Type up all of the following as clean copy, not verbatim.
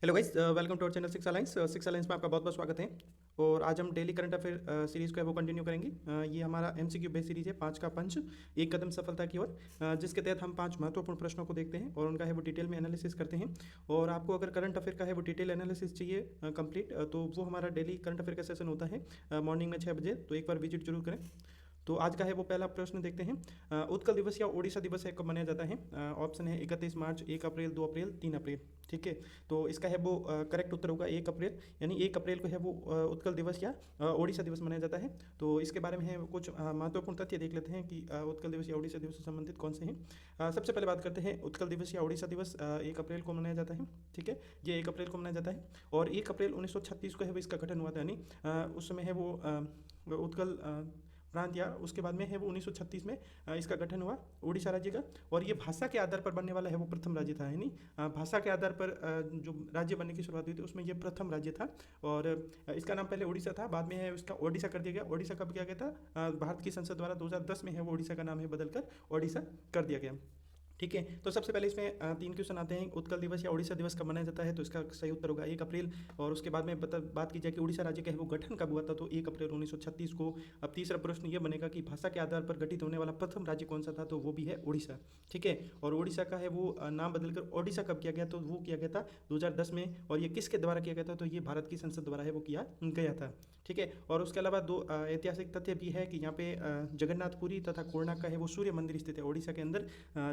Hello guys, welcome to our channel Six Alliance में आपका बहुत बहुत स्वागत है। और आज हम डेली करंट अफेयर सीरीज़ को है वो कंटिन्यू करेंगे। ये हमारा एमसीक्यू बेस्ड सीरीज है, 5 का पंच, एक कदम सफलता की ओर, जिसके तहत हम 5 महत्वपूर्ण प्रश्नों को देखते हैं और उनका है वो डिटेल में एनालिसिस करते हैं। और आपको अगर करंट अफेयर का है वो डिटेल एनालिसिस चाहिए कंप्लीट, तो वो हमारा डेली करंट अफेयर का सेशन होता है मॉर्निंग में 6 बजे, तो एक बार विजिट जरूर करें। तो आज का है वो पहला प्रश्न देखते हैं। उत्कल दिवस या ओडिशा दिवस है कब मनाया जाता है? ऑप्शन है 31 मार्च, 1 अप्रैल, 2 अप्रैल, 3 अप्रैल। ठीक है, तो इसका है वो करेक्ट उत्तर होगा 1 अप्रैल, यानी 1 अप्रैल को है वो उत्कल दिवस या ओडिशा दिवस मनाया जाता है। तो इसके बारे में है कुछ महत्वपूर्ण तथ्य देख लेते हैं कि उत्कल दिवस या ओडिशा दिवस से संबंधित कौन से हैं। सबसे पहले बात करते हैं उत्कल दिवस या ओडिशा दिवस 1 अप्रैल को मनाया जाता है। ठीक है, ये 1 अप्रैल को मनाया जाता है और 1 अप्रैल 1936 को है वो इसका गठन हुआ था, यानी उस समय है वो उत्कल प्रांत, या उसके बाद में है वो 1936 में इसका गठन हुआ उड़ीसा राज्य का। और ये भाषा के आधार पर बनने वाला है वो प्रथम राज्य था, यानी भाषा के आधार पर जो राज्य बनने की शुरुआत हुई थी उसमें ये प्रथम राज्य था। और इसका नाम पहले उड़ीसा था, बाद में है उसका ओडिशा कर दिया गया। ओडिशा कब किया गया था? भारत की संसद द्वारा 2010 में है वो ओडिशा का नाम है बदलकर ओडिशा कर दिया गया। ठीक है, तो सबसे पहले इसमें 3 क्वेश्चन आते हैं। उत्कल दिवस या ओडिशा दिवस कब मनाया जाता है? तो इसका सही उत्तर होगा 1 अप्रैल। और उसके बाद में बात की जाए कि उड़ीसा राज्य का है वो गठन कब हुआ था, तो 1 अप्रैल 1936 को। अब तीसरा प्रश्न ये बनेगा कि भाषा के आधार पर गठित होने वाला प्रथम राज्य कौन सा था, तो वो भी है उड़ीसा। ठीक है, और उड़ीसा का है वो नाम बदलकर ओडिशा कब किया गया, तो वो किया गया था 2010 में। और ये किसके द्वारा किया गया था, तो ये भारत की संसद द्वारा है वो किया गया था। ठीक है, और उसके अलावा दो ऐतिहासिक तथ्य भी है कि यहाँ पे जगन्नाथपुरी तथा कोणार्क का है वो सूर्य मंदिर स्थित है। ओडिशा के अंदर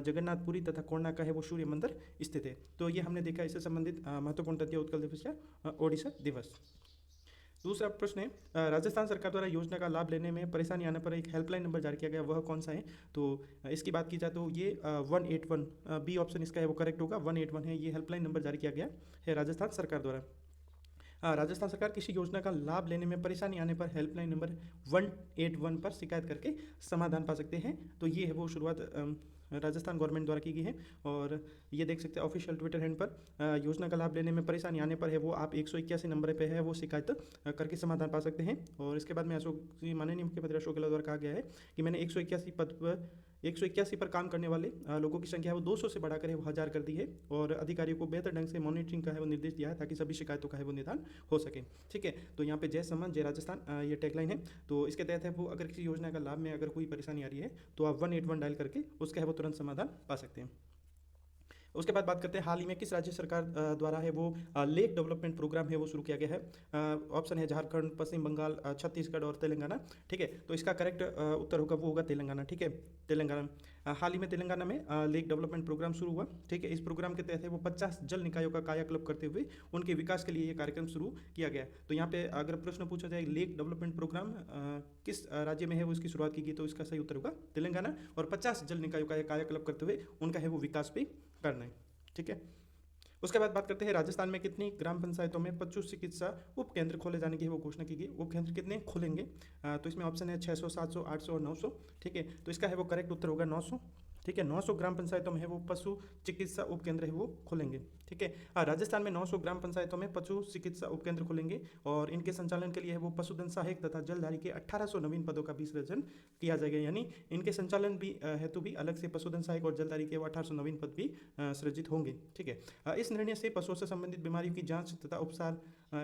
जगन्नाथपुरी तथा कोणार्क का है वो सूर्य मंदिर स्थित है। तो ये हमने देखा, इससे संबंधित महत्वपूर्ण तथ्य उत्कल दिवस या ओडिशा दिवस। दूसरा प्रश्न है, राजस्थान सरकार द्वारा योजना का लाभ लेने में परेशानी आने पर एक हेल्पलाइन नंबर जारी किया गया, वह कौन सा है? तो इसकी बात की जाए तो ये 181, बी ऑप्शन इसका है वो करेक्ट होगा। 181 है ये हेल्पलाइन नंबर जारी किया गया है राजस्थान सरकार द्वारा। राजस्थान सरकार किसी योजना का लाभ लेने में परेशानी आने पर हेल्पलाइन नंबर 181 पर शिकायत करके समाधान पा सकते हैं। तो ये है वो शुरुआत राजस्थान गवर्नमेंट द्वारा की गई है। और ये देख सकते हैं ऑफिशियल ट्विटर हैंड पर, योजना का लाभ लेने में परेशानी आने पर है वो आप 181 नंबर पे है वो शिकायत करके समाधान पा सकते हैं। और इसके बाद में अशोक जी, माननीय मुख्यमंत्री अशोक गहलोत द्वारा कहा गया है कि मैंने 181 पर काम करने वाले लोगों की संख्या है वो 200 से बढ़ाकर है वो 1000 कर दी है। और अधिकारियों को बेहतर ढंग से मॉनिटरिंग का है वो निर्देश दिया है ताकि सभी शिकायतों का है वो निदान हो सके। ठीक है, तो यहाँ पे जय सम्मान जय राजस्थान ये टैगलाइन है। तो इसके तहत है वो अगर किसी योजना का लाभ में अगर कोई परेशानी आ रही है तो आप 181 डायल करके उसका है वो तुरंत समाधान पा सकते हैं। उसके बाद बात करते हैं हाल ही में किस राज्य सरकार द्वारा है वो लेक डेवलपमेंट प्रोग्राम है वो शुरू किया गया है। ऑप्शन है झारखंड, पश्चिम बंगाल, छत्तीसगढ़ और तेलंगाना। ठीक है, तो इसका करेक्ट उत्तर होगा वो होगा तेलंगाना। ठीक है, तेलंगाना हाल ही में तेलंगाना में लेक डेवलपमेंट प्रोग्राम शुरू हुआ। ठीक है, इस प्रोग्राम के तहत है वो 50 जल निकायों का कायाकल्प करते हुए उनके विकास के लिए ये कार्यक्रम शुरू किया गया। तो यहाँ पे अगर प्रश्न पूछा जाए लेक डेवलपमेंट प्रोग्राम किस राज्य में है वो इसकी शुरुआत की गई, तो इसका सही उत्तर होगा तेलंगाना। और 50 जल निकायों का कायाकल्प करते हुए उनका है वो विकास भी करना है। ठीक है, उसके बाद बात करते हैं राजस्थान में कितनी ग्राम पंचायतों में पशु चिकित्सा उप केंद्र खोले जाने की वो घोषणा की गई। उप केंद्र कितने खोलेंगे? तो इसमें ऑप्शन है 600, 700, 800 और 900। ठीक है, तो इसका है वो करेक्ट उत्तर होगा 900। ठीक है, 900 ग्राम पंचायतों में है वो पशु चिकित्सा उप केंद्र है वो खोलेंगे। ठीक है, राजस्थान में 900 ग्राम पंचायतों में पशु चिकित्सा उप केंद्र खोलेंगे और इनके संचालन के लिए है वो पशुधन सहायक तथा जलधारी के 1800 नवीन पदों का भी सृजन किया जाएगा। यानी इनके संचालन भी हेतु भी अलग से पशुधन सहायक और जलधारी के वो 1800 नवीन पद भी सृजित होंगे। ठीक है, इस निर्णय से पशुओं से संबंधित बीमारियों की जांच तथा उपचार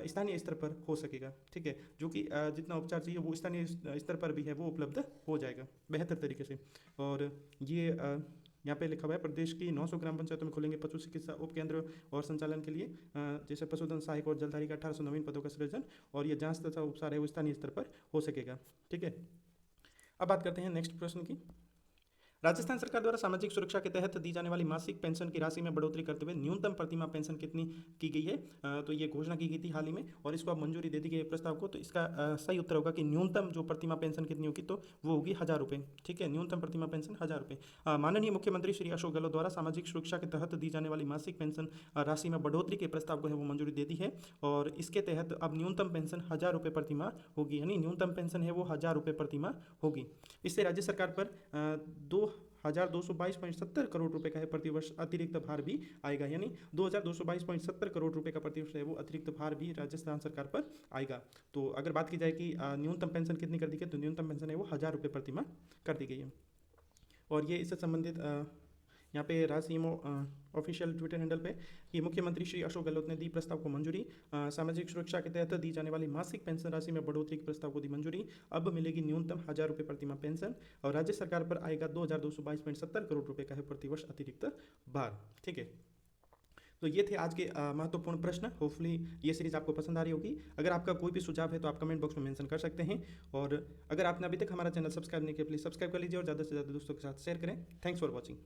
स्थानीय स्तर पर हो सकेगा। ठीक है, जो कि जितना उपचार चाहिए वो स्थानीय स्तर पर भी है वो उपलब्ध हो जाएगा बेहतर तरीके से। और ये यहाँ पे लिखा हुआ है प्रदेश की 900 ग्राम पंचायतों में खोलेंगे पशु चिकित्सा उप केंद्र और संचालन के लिए जैसे पशुधन सहायक और जलधारी का 1800 नवीन पदों का सृजन, और ये जांच तथा उपचार है वो स्थानीय स्तर पर हो सकेगा। ठीक है, अब बात करते हैं नेक्स्ट प्रश्न की। राजस्थान सरकार द्वारा सामाजिक सुरक्षा के तहत दी जाने वाली मासिक पेंशन की राशि में बढ़ोतरी करते हुए न्यूनतम प्रतिमाह पेंशन कितनी की गई है? तो ये घोषणा की गई थी हाल ही में और इसको अब मंजूरी दे दी गई है प्रस्ताव को। तो इसका सही उत्तर होगा कि न्यूनतम जो प्रतिमाह पेंशन कितनी होगी, तो वो होगी 1000 रुपये। ठीक है, न्यूनतम प्रतिमाह पेंशन 1000 रुपये। माननीय मुख्यमंत्री श्री अशोक गहलोत द्वारा सामाजिक सुरक्षा के तहत दी जाने वाली मासिक पेंशन राशि में बढ़ोतरी के प्रस्ताव को है वो मंजूरी दे दी है। और इसके तहत अब न्यूनतम पेंशन 1000 रुपये प्रतिमाह होगी, यानी न्यूनतम पेंशन है वो 1000 रुपये प्रतिमाह होगी। इससे राज्य सरकार पर 2222.70 करोड़ रुपए का है प्रतिवर्ष अतिरिक्त भार भी आएगा, यानी 2222.70 करोड़ रुपए का प्रतिवर्ष है वो अतिरिक्त भार भी राजस्थान सरकार पर आएगा। तो अगर बात की जाए कि न्यूनतम पेंशन कितनी कर दी गई, तो न्यूनतम पेंशन है वो 1000 रुपये प्रतिमाह कर दी गई है। और ये इससे संबंधित यहाँ पे रासीमो ऑफिशियल ट्विटर हैंडल पे कि मुख्यमंत्री श्री अशोक गहलोत ने दी प्रस्ताव को मंजूरी। सामाजिक सुरक्षा के तहत दी जाने वाली मासिक पेंशन राशि में बढ़ोतरी के प्रस्ताव को दी मंजूरी। अब मिलेगी न्यूनतम 1,000 रुपये प्रतिमाह पेंशन और राज्य सरकार पर आएगा 2,222.70 करोड़ रुपये का है प्रतिवर्ष अतिरिक्त भार। ठीक है, तो ये थे आज के महत्वपूर्ण प्रश्न। होपफुली ये सीरीज आपको पसंद आ रही होगी। अगर आपका कोई भी सुझाव है तो आप कमेंट बॉक्स में मेंशन कर सकते हैं और अगर आपने अभी तक हमारा चैनल सब्सक्राइब नहीं किया प्लीज़ सब्सक्राइब कर लीजिए और ज़्यादा से ज़्यादा दोस्तों के साथ शेयर करें। Thanks for watching.